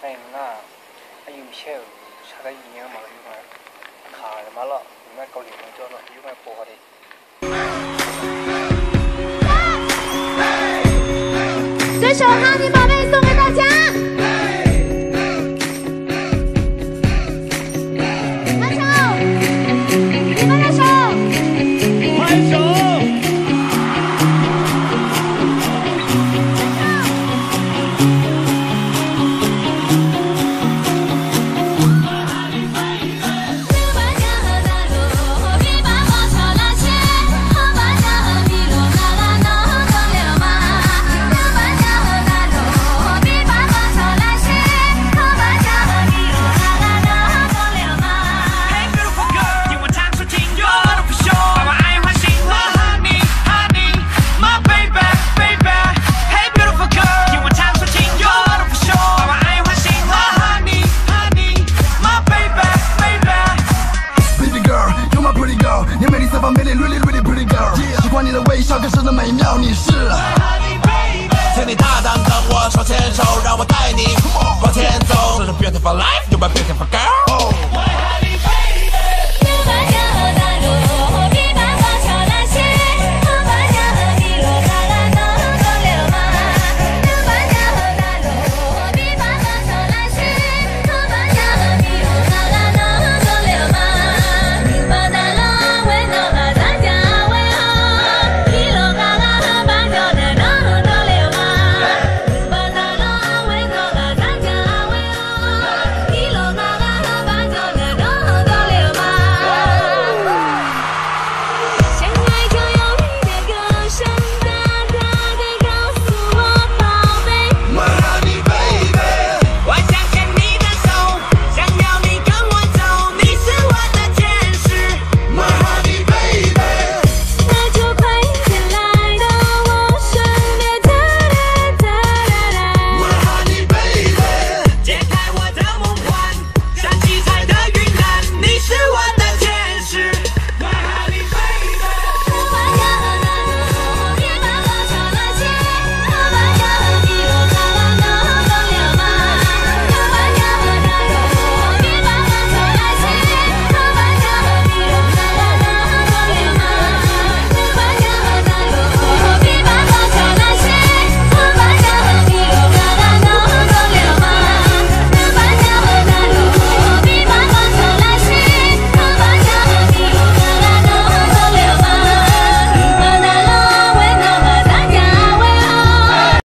哎，那有些查的营养嘛，有嘛卡什么了，有嘛搞流叫了，有嘛不好的。这首《哈尼宝贝》送给大家。拍手，你们的手，拍手。 喜欢你的微笑，更深的美妙，你是。请你大胆跟我手牵手，让我带你往前走。这是 beautiful life。